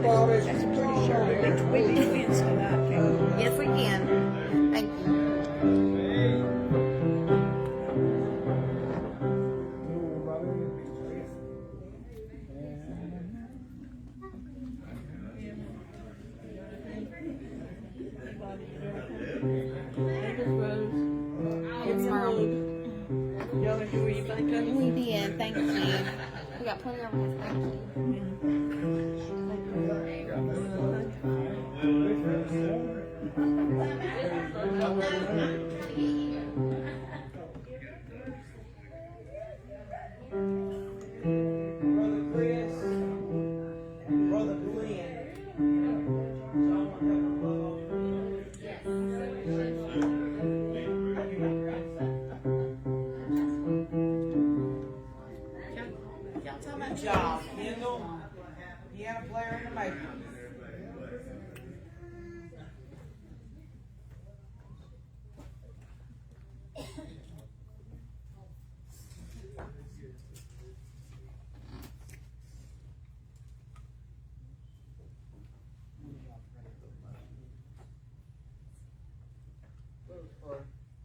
That's pretty sure. We be twins tonight, too. Yes, we can. Thank you. It's Y'all enjoy your vacation? We did. Thank you. We got plenty of room. Thank you. Brother Chris and Brother Glenn. Good job, Kendall. Piano player in the making.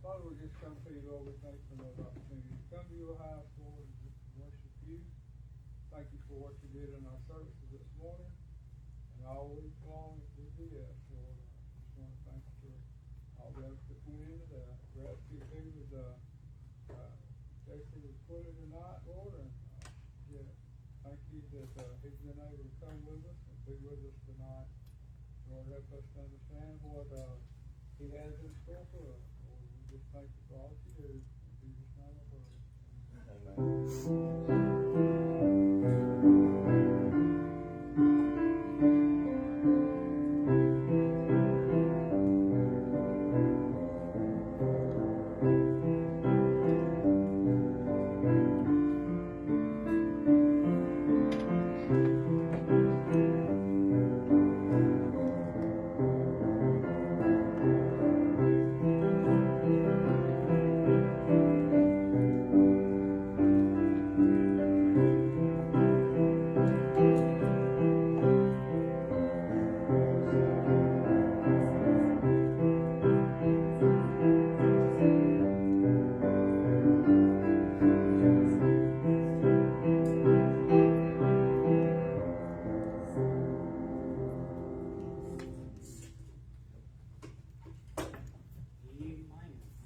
Father, we just come to you, Lord, we thank you for another opportunity to come to your house, Lord, and just worship you. Thank you for what you did in our services this morning, and all week long as we did, Lord. I just want to thank you for all the effort that went into that. Gratitude too with Jason was put it tonight, Lord, and yeah, thank you that he's been able to come with us and be with us tonight. Lord, help us to understand what he has in store for us. Lord, we just thank you for all that you do. In Jesus' name I pray.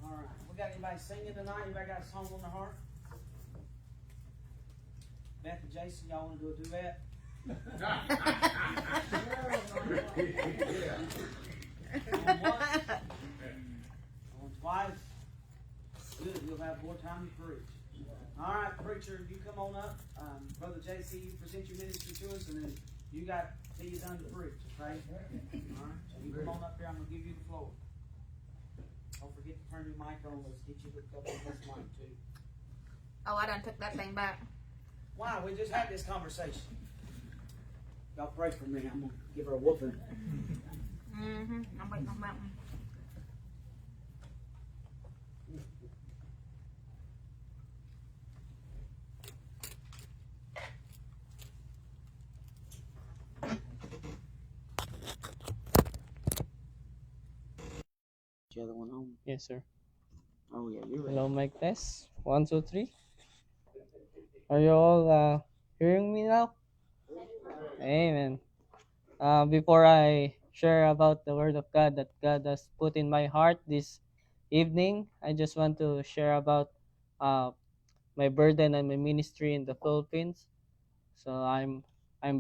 All right. We got anybody singing tonight? Anybody got a song on their heart? Beth and Jason, y'all want to do a duet? On once? On twice? Good, you'll have more time to preach. All right, preacher, you come on up. Brother JC, you present your ministry to us, and then you got till you're done to preach, okay? All right, so you come on up here. I'm going to give you the floor. Don't forget to turn your mic on. Let's get you hooked up with this mic, too. Oh, I done took that thing back. Why? We just had this conversation. Y'all pray for me. I'm going to give her a whooping. Mm-hmm. I'm waiting on that one. The other one on. Yes, sir. Oh, yeah, you're ready. Hello, mic test. 1, 2, 3. Are you all hearing me now? Amen. Before I share about the Word of God that God has put in my heart this evening, I just want to share about my burden and my ministry in the Philippines. So I'm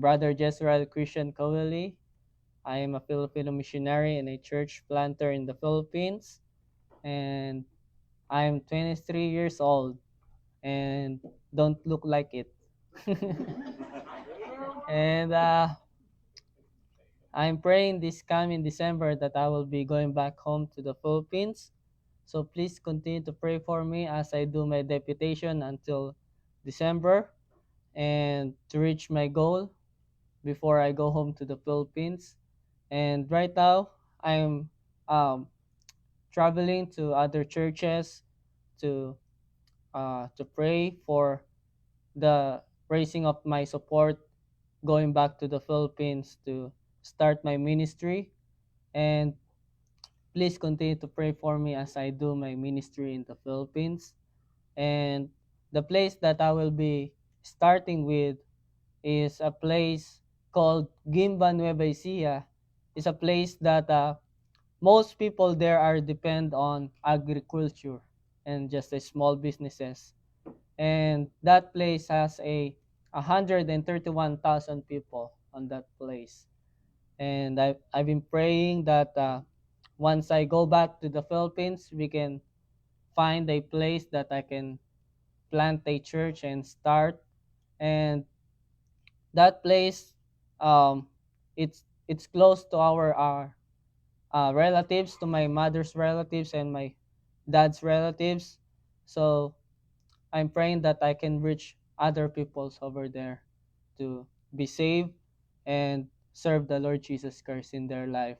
Brother Jezreel Christian Kowali. I am a Filipino missionary and a church planter in the Philippines, and I'm 23 years old and don't look like it. And I'm praying this coming December that I will be going back home to the Philippines. So please continue to pray for me as I do my deputation until December and to reach my goal before I go home to the Philippines. And right now, I'm traveling to other churches to pray for the raising of my support going back to the Philippines to start my ministry. And please continue to pray for me as I do my ministry in the Philippines. And the place that I will be starting with is a place called Gimba Nueva Ecija. It's a place that most people there are depend on agriculture and just a small businesses. And that place has a 131,000 people on that place. And I've been praying that once I go back to the Philippines, we can find a place that I can plant a church and start. And that place, um, it's close to our relatives, to my mother's relatives and my dad's relatives. So I'm praying that I can reach other peoples over there to be saved and serve the Lord Jesus Christ in their life.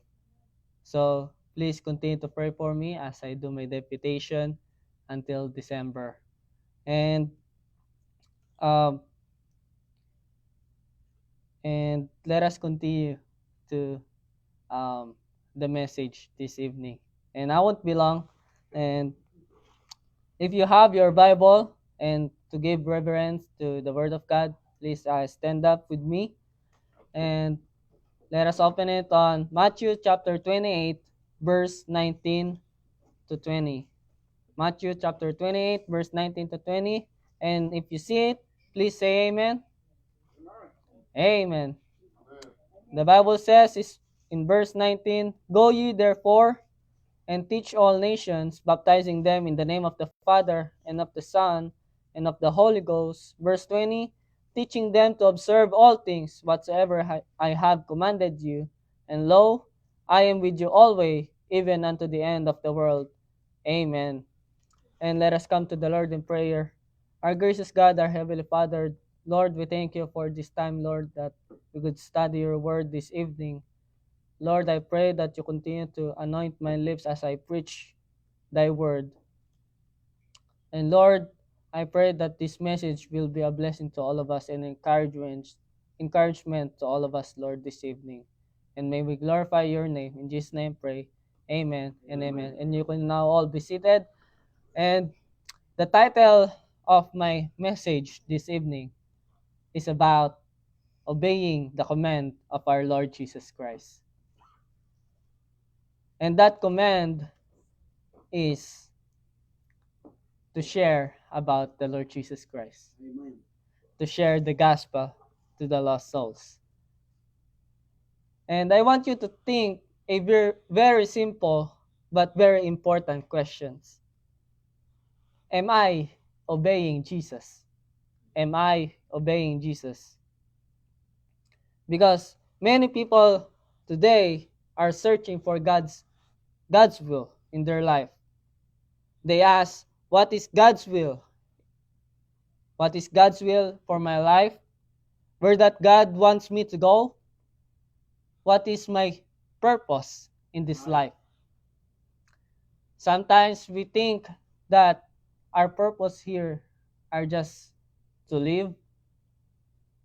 So please continue to pray for me as I do my deputation until December. And um, let us continue to the message this evening. And I won't be long. And if you have your Bible and to give reverence to the Word of God, please stand up with me. And let us open it on Matthew chapter 28, verse 19 to 20. Matthew chapter 28, verse 19 to 20. And if you see it, please say amen. Amen. The Bible says is in verse 19, "Go ye therefore and teach all nations, baptizing them in the name of the Father and of the Son and of the Holy Ghost." Verse 20, "Teaching them to observe all things whatsoever I have commanded you. And lo, I am with you always, even unto the end of the world. Amen." And let us come to the Lord in prayer. Our gracious God, our Heavenly Father, Lord, we thank you for this time, Lord, that we could study your word this evening. Lord, I pray that you continue to anoint my lips as I preach thy word. And Lord, I pray that this message will be a blessing to all of us and encouragement to all of us, Lord, this evening. And may we glorify your name. In Jesus' name pray. Amen and amen. And you can now all be seated. And the title of my message this evening is about obeying the command of our Lord Jesus Christ. And that command is to share about the Lord Jesus Christ. Amen. To share the gospel to the lost souls. And I want you to think a very, very simple but very important questions. Am I obeying Jesus? Am I obeying Jesus? Because many people today are searching for God's will in their life. They ask, what is God's will? What is God's will for my life? Where that God wants me to go? What is my purpose in this life? Sometimes we think that our purpose here are just to live,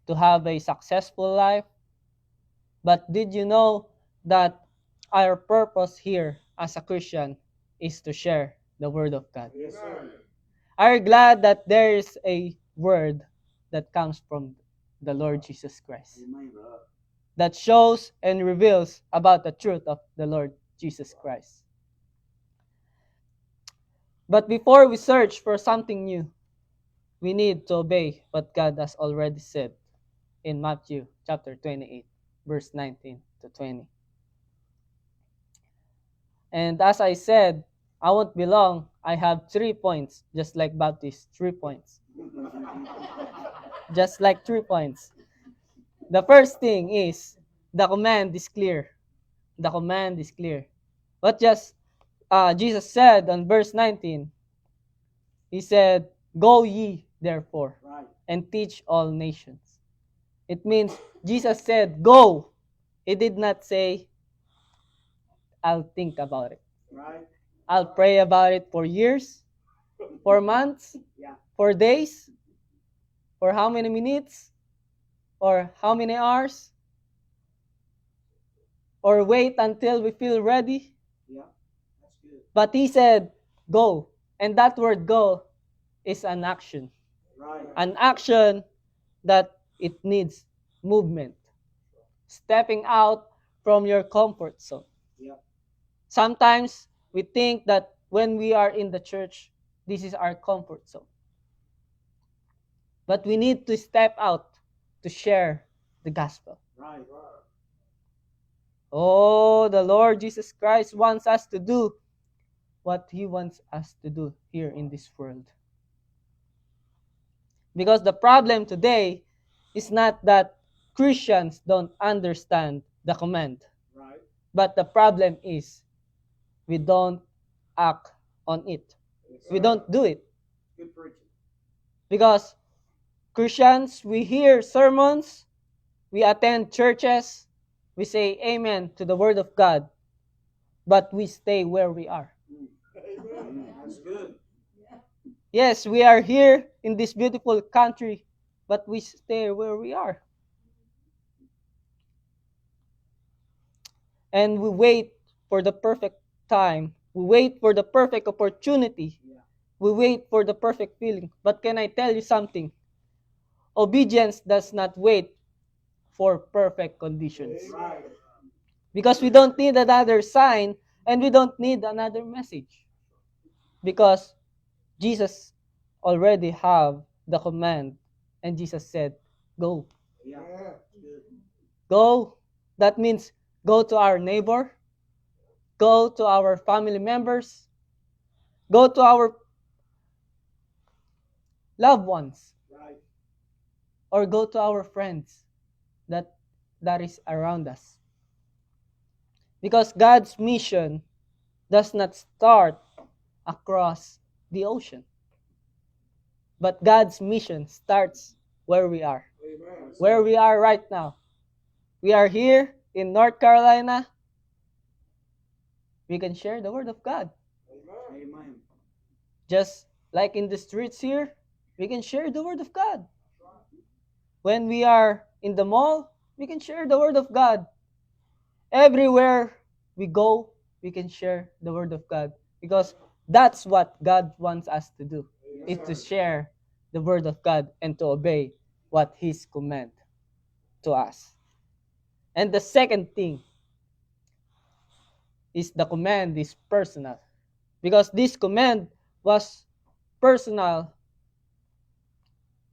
to have a successful life. But did you know that our purpose here as a Christian is to share the Word of God? Yes, sir. Are you glad that there is a word that comes from the Lord Jesus Christ Amen, brother. that shows and reveals about the truth of the Lord Jesus Christ? But before we search for something new, we need to obey what God has already said in Matthew chapter 28, verse 19 to 20. And as I said, I won't be long. I have 3 points, just like Baptist, 3 points. Just like 3 points. The first thing is, the command is clear. The command is clear. What just Jesus said on verse 19, he said, "Go ye, therefore, Right. and teach all nations." It means Jesus said, "Go." He did not say, "I'll think about it. Right. I'll pray about it for years, for months, Yeah. for days, for how many minutes?" or how many hours, or wait until we feel ready. Yeah, that's good. But he said, go. And that word go is an action. Right. An action that it needs movement. Stepping out from your comfort zone. Yeah. Sometimes we think that when we are in the church, this is our comfort zone. But we need to step out to share the gospel. Right. Oh, the Lord Jesus Christ wants us to do what He wants us to do here in this world. Because the problem today is not that Christians don't understand the command. Right. But the problem is we don't act on it. We don't do it. Good preaching. Because Christians, we hear sermons, we attend churches, we say amen to the word of God, but we stay where we are. That's good. Yes, we are here in this beautiful country, but we stay where we are. And we wait for the perfect time. We wait for the perfect opportunity. We wait for the perfect feeling. But can I tell you something? Obedience does not wait for perfect conditions. Right. Because we don't need another sign and we don't need another message. Because Jesus already have the command and Jesus said, go. Yeah. Good. Go. That means go to our neighbor, go to our family members, go to our loved ones, Right. or go to our friends that is around us. Because God's mission does not start across the ocean. But God's mission starts where we are. Amen. Where we are right now. We are here in North Carolina. We can share the word of God. Amen. Just like in the streets here, we can share the word of God. When we are in the mall, we can share the word of God. Everywhere we go, we can share the word of God. Because that's what God wants us to do, is to share the word of God and to obey what His command to us. And the second thing is the command is personal. Because this command was personal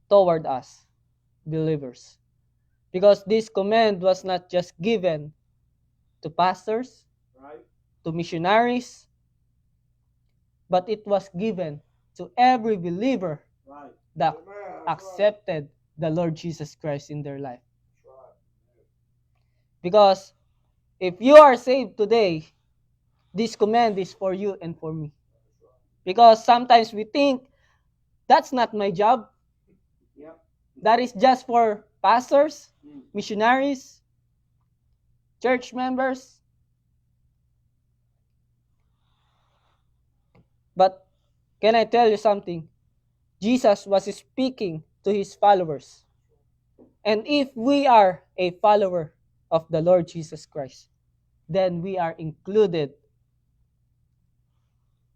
toward us, believers. Because this command was not just given to pastors, Right. to missionaries, but it was given to every believer Right. that Amen. accepted the Lord Jesus Christ in their life. Because if you are saved today, this command is for you and for me. Because sometimes we think, that's not my job. Yep. That is just for pastors, missionaries, church members. But can I tell you something? Jesus was speaking to His followers. And if we are a follower of the Lord Jesus Christ, then we are included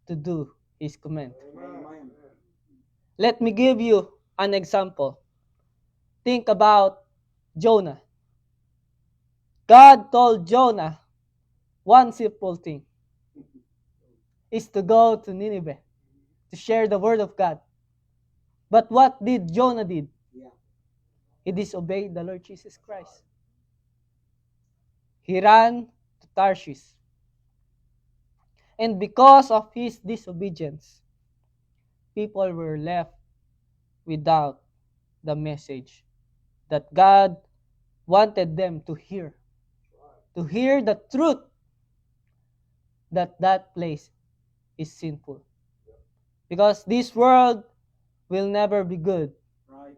to do His command. Amen. Let me give you an example. Think about Jonah. God told Jonah one simple thing, is to go to Nineveh, to share the word of God. But what did Jonah did? Yeah. He disobeyed the Lord Jesus Christ. He ran to Tarshish. And because of his disobedience, people were left without the message that God wanted them to hear. To hear the truth that that place is sinful. Because this world will never be good. Right.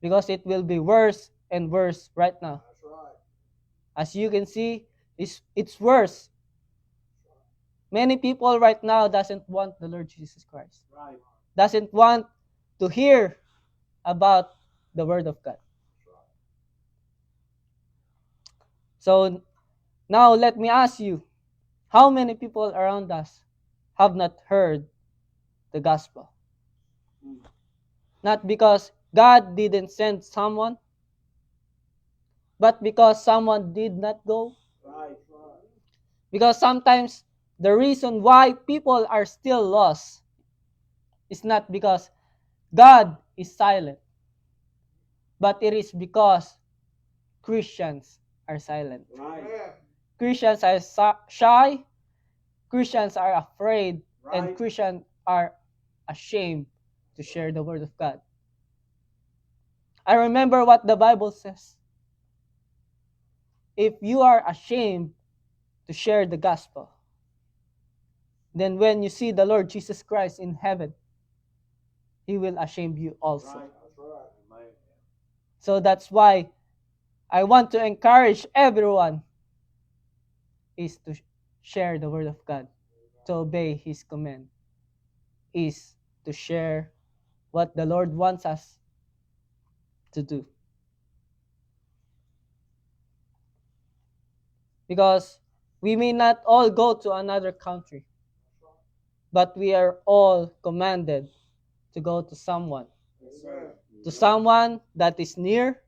Because it will be worse and worse right now. That's right. As you can see, it's worse. Many people right now doesn't want the Lord Jesus Christ. Right. Doesn't want to hear about the Word of God. So now let me ask you, how many people around us have not heard the gospel? Not because God didn't send someone, but because someone did not go. Right. Because sometimes the reason why people are still lost is not because God is silent, but it is because Christians are silent. Right. Christians are shy, Christians are afraid, and Right. Christians are ashamed to share the word of God. I remember what the Bible says. If you are ashamed to share the gospel, then when you see the Lord Jesus Christ in heaven, He will ashame you also. Right. So that's why I want to encourage everyone is to share the word of God, to obey His command, is to share what the Lord wants us to do. Because we may not all go to another country, but we are all commanded to go to someone. Yes, sir. To someone that is near,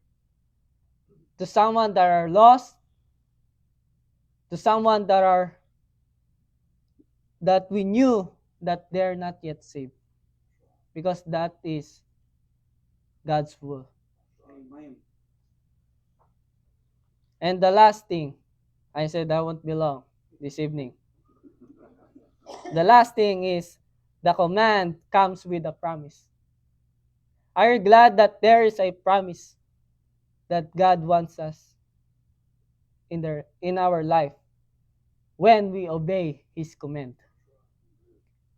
to someone that are lost, to someone that we knew that they're not yet saved. Because that is God's will. Amen. And the last thing, I said I won't be long this evening. The last thing is the command comes with a promise. Are you glad that there is a promise that God wants us in our life when we obey His command?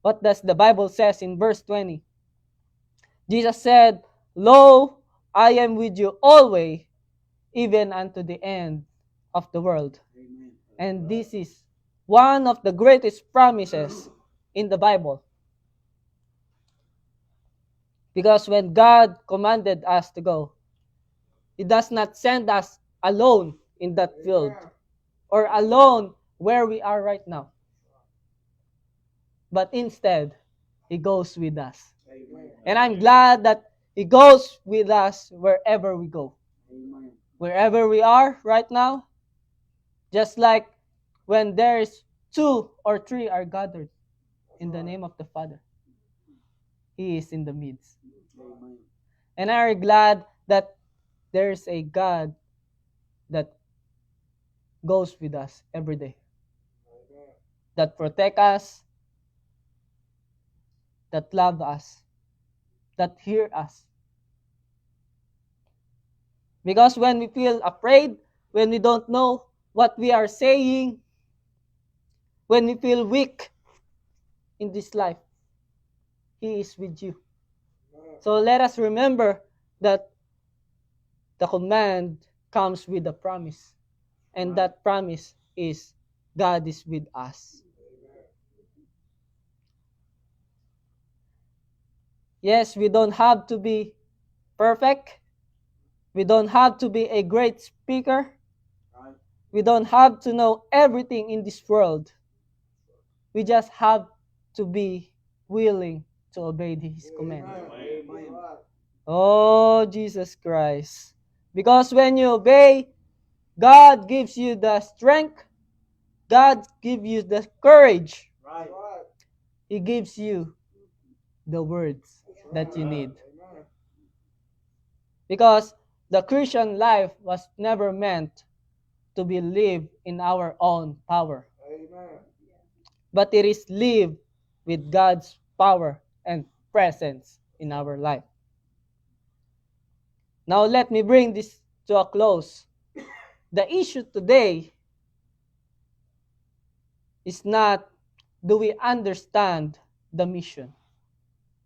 What does the Bible says in verse 20? Jesus said, "Lo, I am with you always, even unto the end of the world." Amen. And this is one of the greatest promises in the Bible. Because when God commanded us to go, He does not send us alone in that field or alone where we are right now. But instead, He goes with us. Amen. And I'm glad that He goes with us wherever we go. Amen. Wherever we are right now, just like when there's 2 or 3 are gathered in the name of the Father, He is in the midst. Amen. And I'm glad that there's a God that goes with us every day, that protect us, that love us, that hear us. Because when we feel afraid, when we don't know what we are saying, when we feel weak in this life, He is with you. So let us remember that the command comes with a promise. And that promise is God is with us. Yes, we don't have to be perfect. We don't have to be a great speaker. Right. We don't have to know everything in this world. We just have to be willing to obey His command. Amen. Oh, Jesus Christ. Because when you obey, God gives you the strength. God gives you the courage. Right. He gives you the words that you need. Because the Christian life was never meant to be lived in our own power. But it is lived with God's power and presence in our life. Now let me bring this to a close. The issue today is not, do we understand the mission?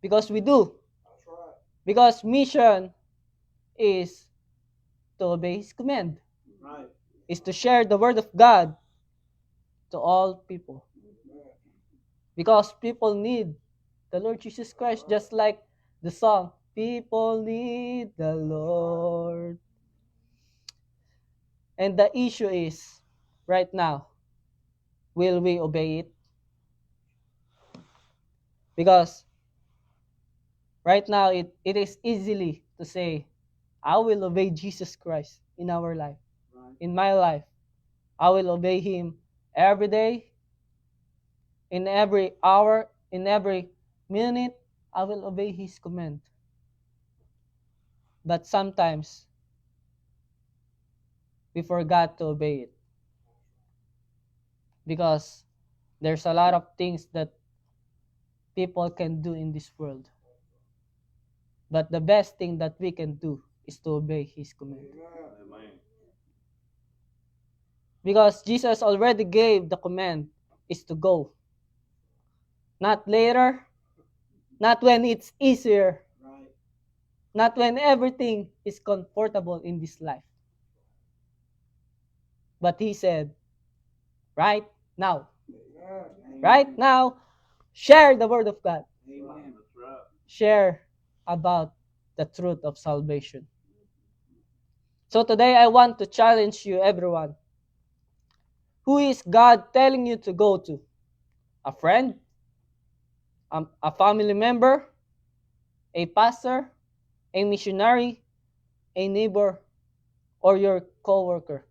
Because we do. Because mission is to obey His command. Right. Is to share the word of God to all people. Because people need the Lord Jesus Christ, just like the song, "People need the Lord." And the issue is, right now, will we obey it? Because right now, it is easily to say, I will obey Jesus Christ in our life, Right. in my life. I will obey Him every day, in every hour, in every minute. I will obey His command. But sometimes, we forgot to obey it. Because there's a lot of things that people can do in this world. But the best thing that we can do is to obey His command. Because Jesus already gave the command is to go. Not later, not when it's easier, Right. not when everything is comfortable in this life. But He said, right now. Right now, share the word of God. Amen. Share about the truth of salvation. So today I want to challenge you, everyone. Who is God telling you to go to? A friend? A family member? A pastor? A missionary? A neighbor? Or your co-worker?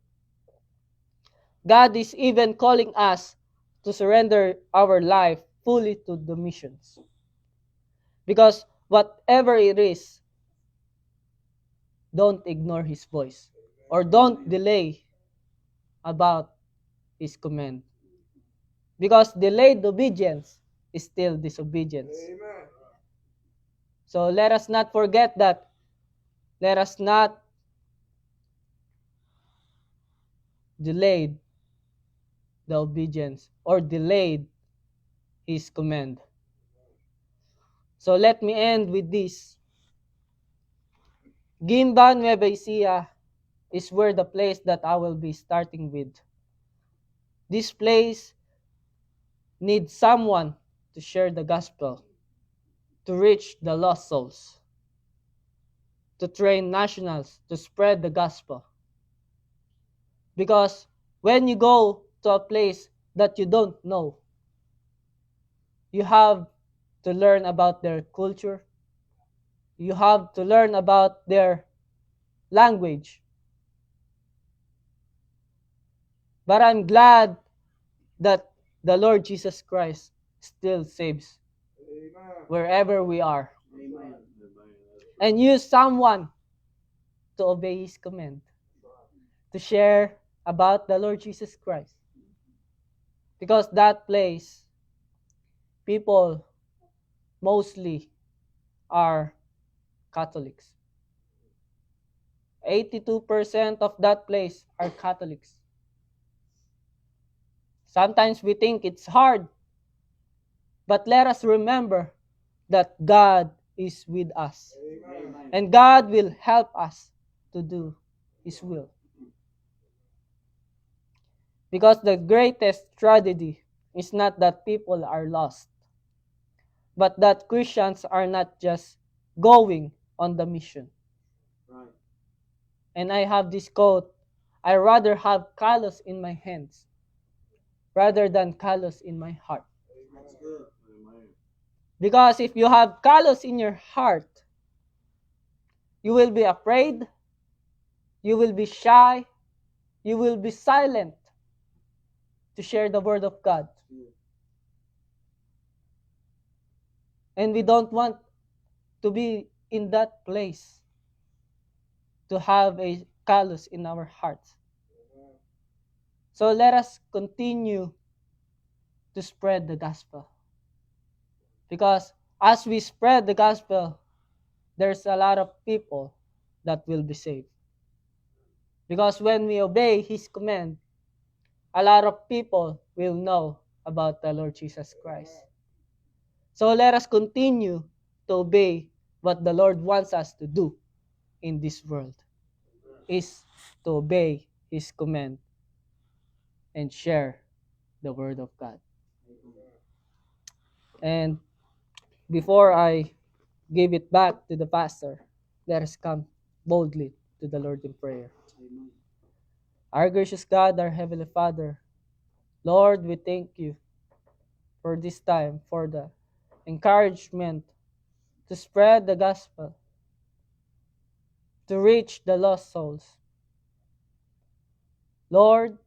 God is even calling us to surrender our life fully to the missions. Because whatever it is, don't ignore His voice or don't delay about His command. Because delayed obedience is still disobedience. Amen. So let us not forget that. Let us not delay the obedience or delayed His command. So let me end with this. Gimba, Nueva Ecija is where the place that I will be starting with. This place needs someone to share the gospel, to reach the lost souls, to train nationals, to spread the gospel. Because when you go to a place that you don't know, you have to learn about their culture. You have to learn about their language. But I'm glad that the Lord Jesus Christ still saves Amen. wherever we are. Amen. And use someone to obey His command, to share about the Lord Jesus Christ. Because that place, people mostly are Catholics. 82% of that place are Catholics. Sometimes we think it's hard, but let us remember that God is with us. Amen. And God will help us to do His will. Because the greatest tragedy is not that people are lost, but that Christians are not just going on the mission. Right. And I have this quote, I rather have callous in my hands rather than callous in my heart. That's good. Because if you have callous in your heart, you will be afraid, you will be shy, you will be silent to share the word of God. And we don't want to be in that place, to have a callous in our hearts. So let us continue to spread the gospel. Because as we spread the gospel, there's a lot of people that will be saved. Because when we obey His command, a lot of people will know about the Lord Jesus Christ. So let us continue to obey what the Lord wants us to do in this world, is to obey His command and share the word of God. And before I give it back to the pastor, let us come boldly to the Lord in prayer. Amen. Our gracious God, our Heavenly Father, Lord, we thank you for this time, for the encouragement to spread the gospel, to reach the lost souls. Lord,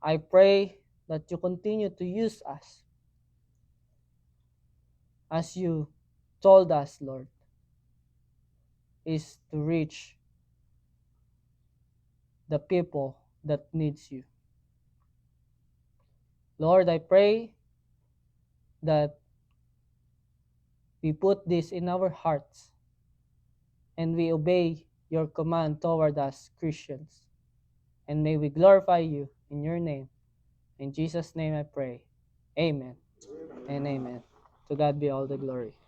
I pray that you continue to use us as you told us, Lord, is to reach the people that needs you. Lord, I pray that we put this in our hearts and we obey your command toward us Christians. And may we glorify you in your name. In Jesus' name I pray. Amen and amen. To God be all the glory.